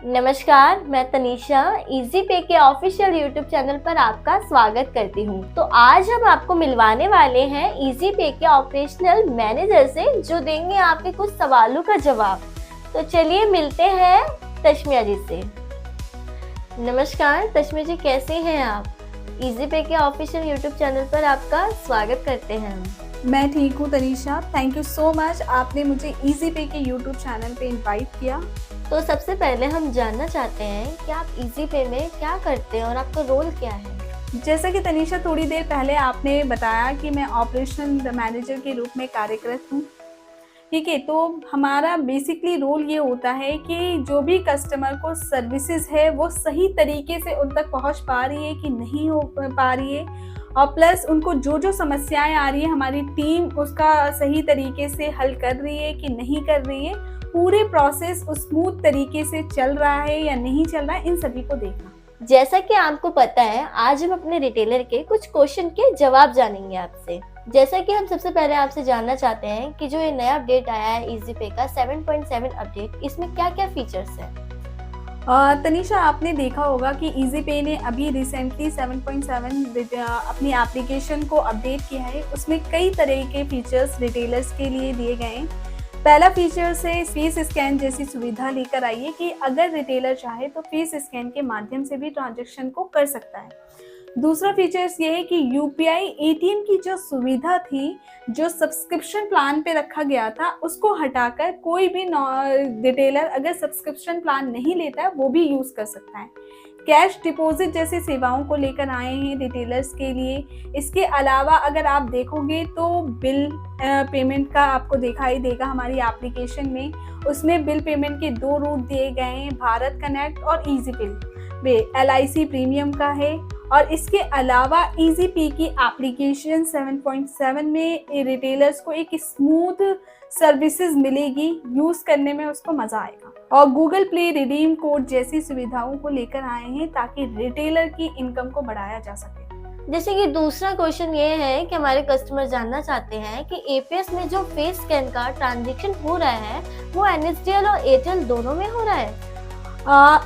नमस्कार, मैं तनीषा इजी पे के ऑफिशियल यूट्यूब चैनल पर आपका स्वागत करती हूँ। तो आज हम आपको मिलवाने वाले हैं इजी पे के ऑपरेशनल मैनेजर से, जो देंगे आपके कुछ सवालों का जवाब। तो चलिए मिलते हैं तस्मिया जी से। नमस्कार तस्मिया जी, कैसे हैं आप? इजी पे के ऑफिशियल यूट्यूब चैनल पर आपका स्वागत करते हैं हम। मैं ठीक हूँ Tanisha, thank you so much, आपने मुझे इजी पे के यूट्यूब चैनल पे इनवाइट किया। तो सबसे पहले हम जानना चाहते हैं कि आप इजी पे में क्या करते हैं और आपका रोल क्या है? जैसा कि तनीषा थोड़ी देर पहले आपने बताया कि मैं ऑपरेशनल मैनेजर के रूप में कार्यरत हूँ। ठीक है, तो हमारा बेसिकली रोल ये होता है कि जो भी कस्टमर को सर्विसेज है वो सही तरीके से उन तक पहुँच पा रही है कि नहीं हो पा रही है, और प्लस उनको जो जो समस्याएं आ रही है हमारी टीम उसका सही तरीके से हल कर रही है कि नहीं कर रही है, पूरे प्रोसेस स्मूथ तरीके से चल रहा है या नहीं चल रहा है, इन सभी को देखना। जैसा कि आपको पता है, आज हम अपने रिटेलर के कुछ क्वेश्चन के जवाब जानेंगे आपसे। जैसा कि हम सबसे पहले आपसे जानना चाहते हैं कि जो ये नया अपडेट आया है इजी पे का 7.7 अपडेट, इसमें क्या क्या फीचर्स हैं? तनीषा, आपने देखा होगा कि इजी पे ने अभी रिसेंटली 7.7 अपनी एप्लीकेशन को अपडेट किया है। उसमें कई तरह के फीचर्स रिटेलर्स के लिए दिए गए हैं। पहला फीचर है फेस स्कैन जैसी सुविधा लेकर आई है कि अगर रिटेलर चाहे तो फेस स्कैन के माध्यम से भी ट्रांजैक्शन को कर सकता है। दूसरा फीचर्स ये है कि यूपीआई एटीएम की जो सुविधा थी, जो सब्सक्रिप्शन प्लान पे रखा गया था, उसको हटाकर कोई भी रिटेलर अगर सब्सक्रिप्शन प्लान नहीं लेता है वो भी यूज़ कर सकता है। कैश डिपॉजिट जैसी सेवाओं को लेकर आए हैं रिटेलर्स के लिए। इसके अलावा अगर आप देखोगे तो बिल पेमेंट का आपको दिखाई देगा हमारी एप्लीकेशन में। उसमें बिल पेमेंट के 2 रूट दिए गए हैं, भारत कनेक्ट और इजी बिल। वे LIC प्रीमियम का है। और इसके अलावा इजी पे की एप्लीकेशन 7.7 में रिटेलर्स को एक स्मूथ सर्विसेज मिलेगी, यूज़ करने में उसको मज़ा आएगा। और गूगल प्ले रिडीम कोड जैसी सुविधाओं को लेकर आए हैं ताकि रिटेलर की इनकम को बढ़ाया जा सके। जैसे कि दूसरा क्वेश्चन ये है कि हमारे कस्टमर जानना चाहते हैं कि एपीएस में जो फेस स्कैन का ट्रांजैक्शन हो रहा है वो NSDL और एयरटेल दोनों में हो रहा है?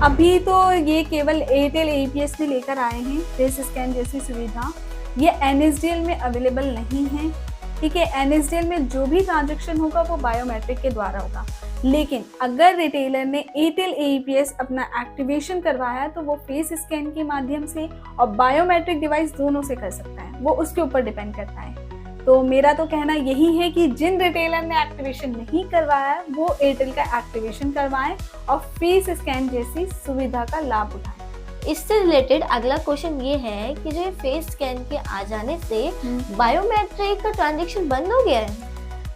अभी तो ये केवल एयरटेल APS में लेकर आए हैं फेस स्कैन जैसी सुविधा। ये NSDL में अवेलेबल नहीं है। ठीक है, NSDL में जो भी ट्रांजैक्शन होगा वो बायोमेट्रिक के द्वारा होगा, लेकिन अगर रिटेलर ने एयरटेल APS अपना एक्टिवेशन करवाया है तो वो फेस स्कैन के माध्यम से और बायोमेट्रिक डिवाइस दोनों से कर सकता है। वो उसके ऊपर डिपेंड करता है। तो मेरा तो कहना यही है कि जिन रिटेलर ने एक्टिवेशन नहीं करवाया है वो एयरटेल का एक्टिवेशन करवाएं और फेस स्कैन जैसी सुविधा का लाभ उठाएं। इससे रिलेटेड अगला क्वेश्चन ये है कि जो फेस स्कैन के आ जाने से बायोमेट्रिक का ट्रांजैक्शन बंद हो गया है?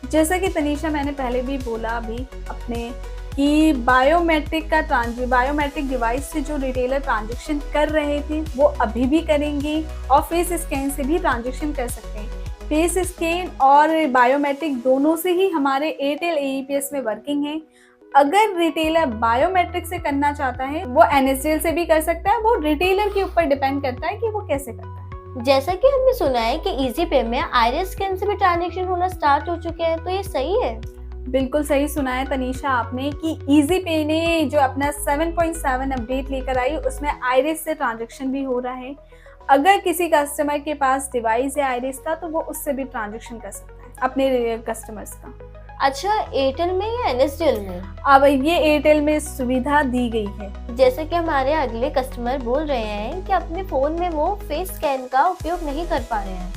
जैसा कि तनीषा मैंने पहले भी बोला अभी अपने कि बायोमेट्रिक डिवाइस से जो रिटेलर ट्रांजैक्शन कर रहे थे वो अभी भी करेंगे और फेस स्कैन से भी ट्रांजैक्शन कर सकते हैं। फेस स्कैन और बायोमेट्रिक दोनों से ही हमारे एयरटेल APS में वर्किंग है। अगर रिटेलर बायोमेट्रिक से करना चाहता है वो NSDL से भी कर सकता है। वो रिटेलर के ऊपर डिपेंड करता है कि वो कैसे करता है। जैसा कि हमने सुना है कि इजी पे में आइरिस स्कैन से भी ट्रांजैक्शन होना स्टार्ट हो चुके हैं, तो ये सही है? बिल्कुल सही सुना है तनीषा आपने कि इजी पे ने जो अपना 7.7 अपडेट लेकर आई उसमें आइरिस से ट्रांजैक्शन भी हो रहा है। अगर किसी कस्टमर के पास डिवाइस है आइरिस का तो वो उससे भी ट्रांजैक्शन कर सकता है अपने कस्टमर्स का। अच्छा, एयरटेल में या NSDL में? अब ये एयरटेल में सुविधा दी गई है। जैसे कि हमारे अगले कस्टमर बोल रहे हैं कि अपने फोन में वो फेस स्कैन का उपयोग नहीं कर पा रहे हैं।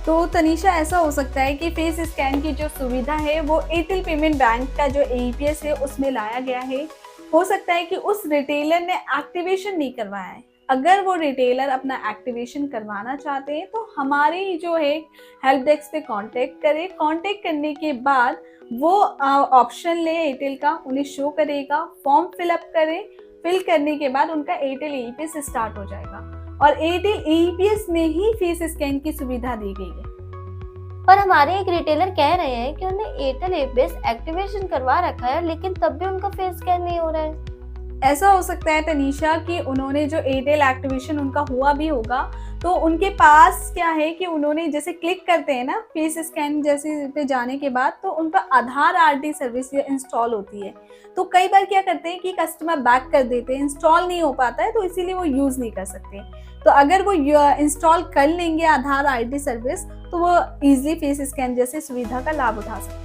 तो तनीषा, ऐसा हो सकता है कि फेस स्कैन की जो सुविधा है वो एयरटेल पेमेंट बैंक का जो APS है उसमें लाया गया है। हो सकता है कि उस रिटेलर ने एक्टिवेशन नहीं करवाया है। अगर वो रिटेलर अपना एक्टिवेशन करवाना चाहते हैं तो हमारी जो है हेल्प डेस्क पे कांटेक्ट करें। कांटेक्ट करने के बाद वो ऑप्शन ले एयरटेल का, उन्हें शो करेगा, फॉर्म फिलअप करें। फिल करने के बाद उनका एयरटेल APS स्टार्ट हो जाएगा और एयरटेल APS में ही फेस स्कैन की सुविधा दी गई है। पर हमारे एक रिटेलर कह रहे हैं कि उन्हें एयरटेल APS एक्टिवेशन करवा रखा है लेकिन तब भी उनका फेस स्कैन नहीं हो रहा है। ऐसा हो सकता है तनीषा कि उन्होंने जो एयरटेल एक्टिवेशन उनका हुआ भी होगा, तो उनके पास क्या है कि उन्होंने जैसे क्लिक करते हैं ना फेस स्कैन जैसे पे जाने के बाद, तो उन पर आधार आरटी सर्विस इंस्टॉल होती है। तो कई बार क्या करते हैं कि कस्टमर बैक कर देते हैं, इंस्टॉल नहीं हो पाता है, तो इसीलिए वो यूज़ नहीं कर सकते। तो अगर वो इंस्टॉल कर लेंगे आधार आरटी सर्विस, तो वो ईजिली फेस स्कैन जैसे सुविधा का लाभ उठा सकते हैं।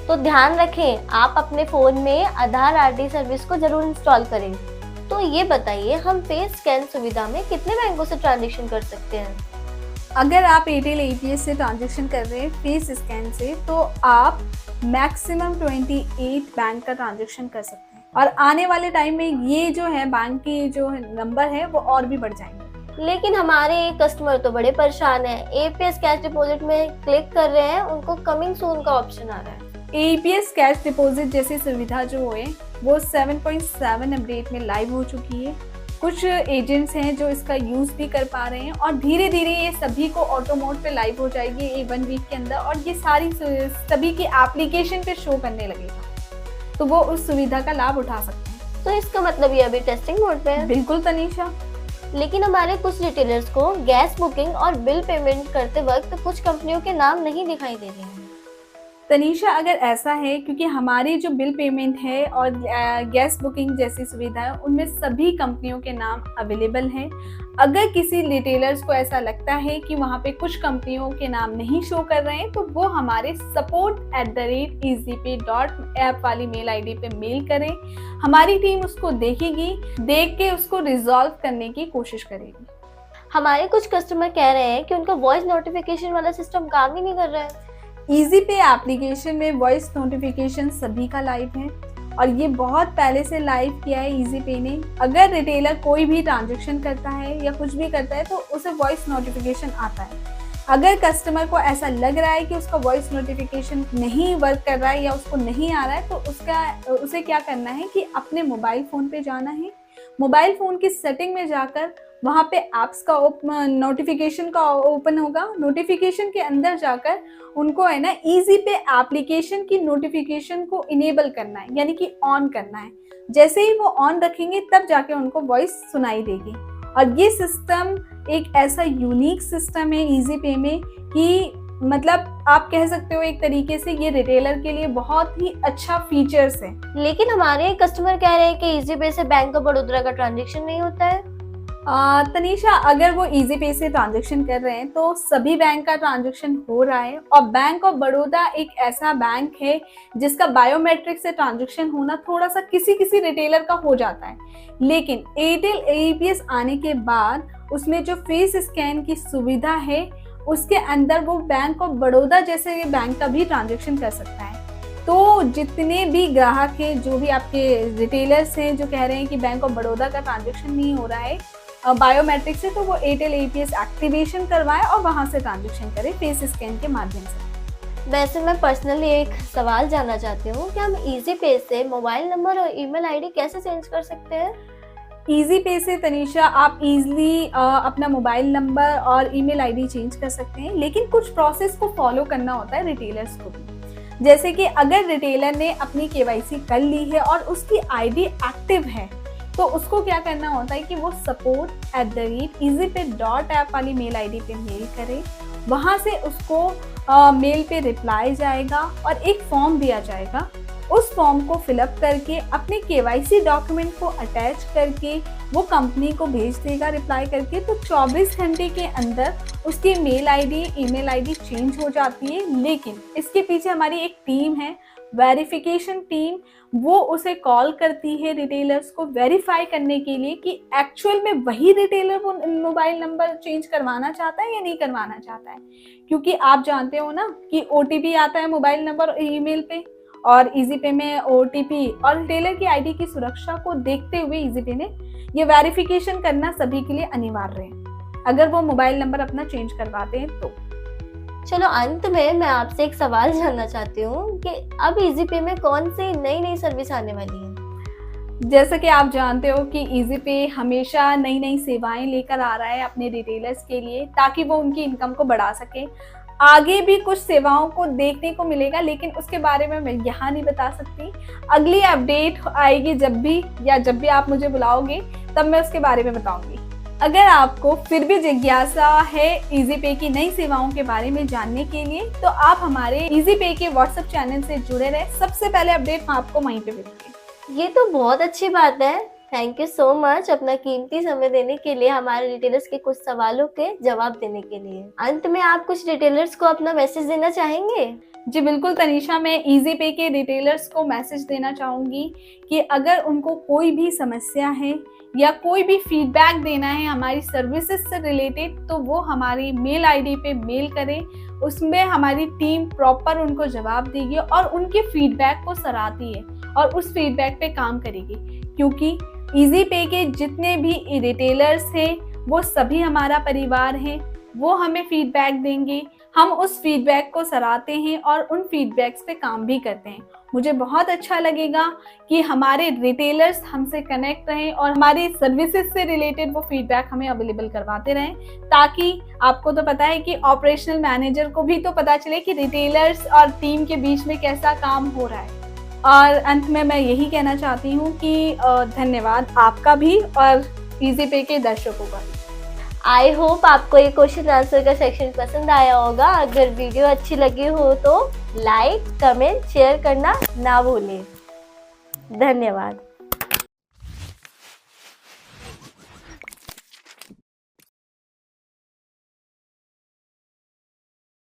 तो ध्यान रखें, आप अपने फ़ोन में आधार आरटी सर्विस को जरूर इंस्टॉल करें। तो ये बताइए, हम फेस स्कैन सुविधा में कितने बैंकों से ट्रांजैक्शन कर सकते हैं? अगर आप एयरटेल एपीएस से ट्रांजैक्शन कर रहे हैं फेस स्कैन से, तो आप मैक्सिमम 28 बैंक का ट्रांजैक्शन कर सकते हैं, और आने वाले टाइम में ये जो है बैंक की जो नंबर है वो और भी बढ़ जाएंगे। लेकिन हमारे कस्टमर तो बड़े परेशान हैं, एपीएस कैश डिपॉजिट में क्लिक कर रहे हैं, उनको कमिंग सून का ऑप्शन आ रहा है। एपीएस कैश डिपॉजिट जैसी सुविधा जो है वो 7.7 अपडेट में लाइव हो चुकी है। कुछ एजेंट्स हैं जो इसका यूज़ भी कर पा रहे हैं, और धीरे धीरे ये सभी को ऑटो मोड पे लाइव हो जाएगी ये 1 वीक के अंदर, और ये सारी सभी की एप्लीकेशन पे शो करने लगेगा, तो वो उस सुविधा का लाभ उठा सकते हैं। तो इसका मतलब ये अभी टेस्टिंग मोड पे है? बिल्कुल तनीषा। लेकिन हमारे कुछ रिटेलर्स को गैस बुकिंग और बिल पेमेंट करते वक्त कुछ कंपनियों के नाम नहीं दिखाई दे रहे हैं। तनीषा, अगर ऐसा है, क्योंकि हमारी जो बिल पेमेंट है और गैस बुकिंग जैसी सुविधा है उनमें सभी कंपनियों के नाम अवेलेबल हैं। अगर किसी रिटेलर्स को ऐसा लगता है कि वहाँ पे कुछ कंपनियों के नाम नहीं शो कर रहे हैं, तो वो हमारे support@easypay.app वाली मेल आईडी पे मेल करें। हमारी टीम उसको देखेगी, देख के उसको रिजॉल्व करने की कोशिश करेगी। हमारे कुछ कस्टमर कह रहे हैं कि उनका वॉइस नोटिफिकेशन वाला सिस्टम काम ही नहीं कर रहा है। ईजीपे एप्लीकेशन में वॉइस नोटिफिकेशन सभी का लाइव है, और ये बहुत पहले से लाइव किया है ईजीपे ने। अगर रिटेलर कोई भी ट्रांजैक्शन करता है या कुछ भी करता है तो उसे वॉइस नोटिफिकेशन आता है। अगर कस्टमर को ऐसा लग रहा है कि उसका वॉइस नोटिफिकेशन नहीं वर्क कर रहा है या उसको नहीं आ रहा है, तो उसे क्या करना है कि अपने मोबाइल फ़ोन पे जाना है। मोबाइल फ़ोन की सेटिंग में जाकर वहाँ पे ऐप्स का नोटिफिकेशन का ओपन होगा। नोटिफिकेशन के अंदर जाकर उनको है ना ईजीपे एप्लीकेशन की नोटिफिकेशन को इनेबल करना है, यानी कि ऑन करना है। जैसे ही वो ऑन रखेंगे तब जाके उनको वॉइस सुनाई देगी। और ये सिस्टम एक ऐसा यूनिक सिस्टम है ईजीपे में कि मतलब आप कह सकते हो एक तरीके से ये रिटेलर के लिए बहुत ही अच्छा फीचर्स है। लेकिन हमारे कस्टमर कह रहे हैं कि ईजीपे से बैंक ऑफ बड़ौदा का ट्रांजैक्शन नहीं होता है। तनीषा, अगर वो ईजीपे से ट्रांजैक्शन कर रहे हैं तो सभी बैंक का ट्रांजैक्शन हो रहा है, और बैंक ऑफ बड़ौदा एक ऐसा बैंक है जिसका बायोमेट्रिक से ट्रांजैक्शन होना थोड़ा सा किसी रिटेलर का हो जाता है। लेकिन एयरटेल एपीएस आने के बाद उसमें जो फेस स्कैन की सुविधा है उसके अंदर वो बैंक ऑफ बड़ौदा जैसे बैंक का भी ट्रांजैक्शन कर सकता है। तो जितने भी ग्राहक हैं, जो भी आपके रिटेलर्स हैं जो कह रहे हैं कि बैंक ऑफ बड़ौदा का ट्रांजैक्शन नहीं हो रहा है बायोमेट्रिक से, तो वो एयरटेल एपीएस एक्टिवेशन करवाए और वहां से ट्रांजैक्शन करें फेस स्कैन के माध्यम से। वैसे मैं पर्सनली एक सवाल जानना चाहती हूँ कि हम ईजीपे से मोबाइल नंबर और ईमेल आईडी कैसे चेंज कर सकते हैं? ईजीपे से तनीषा आप इजीली अपना मोबाइल नंबर और ईमेल आईडी चेंज कर सकते हैं, लेकिन कुछ प्रोसेस को फॉलो करना होता है रिटेलर्स को भी। जैसे कि अगर रिटेलर ने अपनी केवाईसी कर ली है और उसकी आईडी एक्टिव है, तो उसको क्या करना होता है कि वो support@easypay.app वाली मेल आईडी पे मेल करे। वहाँ से उसको मेल पे रिप्लाई जाएगा और एक फॉर्म दिया जाएगा। उस फॉर्म को फिलअप करके अपने केवाईसी डॉक्यूमेंट को अटैच करके वो कंपनी को भेज देगा रिप्लाई करके। तो 24 घंटे के अंदर उसकी mail ID email ID change हो जाती है। लेकिन इसके पीछे हमारी एक टीम है, वेरिफिकेशन टीम, वो उसे कॉल करती है रिटेलर्स को वेरीफाई करने के लिए कि एक्चुअल में वही रिटेलर वो मोबाइल नंबर चेंज करवाना चाहता है या नहीं करवाना चाहता है। क्योंकि आप जानते हो ना कि ओटीपी आता है मोबाइल नंबर और ईमेल पे, और ईजीपे में ओटीपी और रिटेलर की आईडी की सुरक्षा को देखते हुए ईजीपे ने ये वेरिफिकेशन करना सभी के लिए अनिवार्य है अगर वो मोबाइल नंबर अपना चेंज करवाते हैं तो। चलो अंत में मैं आपसे एक सवाल जानना चाहती हूँ कि अब ईजीपे में कौन सी नई सर्विस आने वाली है? जैसा कि आप जानते हो कि ईजीपे हमेशा नई सेवाएं लेकर आ रहा है अपने रिटेलर्स के लिए, ताकि वो उनकी इनकम को बढ़ा सके। आगे भी कुछ सेवाओं को देखने को मिलेगा, लेकिन उसके बारे में मैं यहाँ नहीं बता सकती। अगली अपडेट आएगी जब भी आप मुझे बुलाओगे तब मैं उसके बारे में बताऊंगी। अगर आपको फिर भी जिज्ञासा है EasyPay की नई सेवाओं के बारे में जानने के लिए, तो आप हमारे EasyPay के व्हाट्सएप चैनल से जुड़े रहे। सबसे पहले अपडेट आपको वहीं पे मिलेगी। ये तो बहुत अच्छी बात है। थैंक यू सो मच अपना कीमती समय देने के लिए, हमारे रिटेलर्स के कुछ सवालों के जवाब देने के लिए। अंत में आप कुछ रिटेलर्स को अपना मैसेज देना चाहेंगे? जी बिल्कुल तनीषा, मैं EasyPay के रिटेलर्स को मैसेज देना चाहूँगी कि अगर उनको कोई भी समस्या है या कोई भी फीडबैक देना है हमारी सर्विसेज से रिलेटेड, तो वो हमारी मेल ID पे मेल करें। उसमें हमारी टीम प्रॉपर उनको जवाब देगी और उनके फीडबैक को सराहती है और उस फीडबैक पे काम करेगी, क्योंकि EasyPay के जितने भी रिटेलर्स हैं वो सभी हमारा परिवार है। वो हमें फीडबैक देंगे, हम उस फीडबैक को सराहते हैं और उन फीडबैक्स पे काम भी करते हैं। मुझे बहुत अच्छा लगेगा कि हमारे रिटेलर्स हमसे कनेक्ट रहें और हमारी सर्विसेज से रिलेटेड वो फीडबैक हमें अवेलेबल करवाते रहें, ताकि आपको तो पता है कि ऑपरेशनल मैनेजर को भी तो पता चले कि रिटेलर्स और टीम के बीच में कैसा काम हो रहा है। और अंत में मैं यही कहना चाहती हूँ कि धन्यवाद आपका भी और EasyPay के दर्शकों का भी। आई होप आपको ये क्वेश्चन आंसर का सेक्शन पसंद आया होगा। अगर वीडियो अच्छी लगी हो तो लाइक, कमेंट, शेयर करना ना भूलें। धन्यवाद।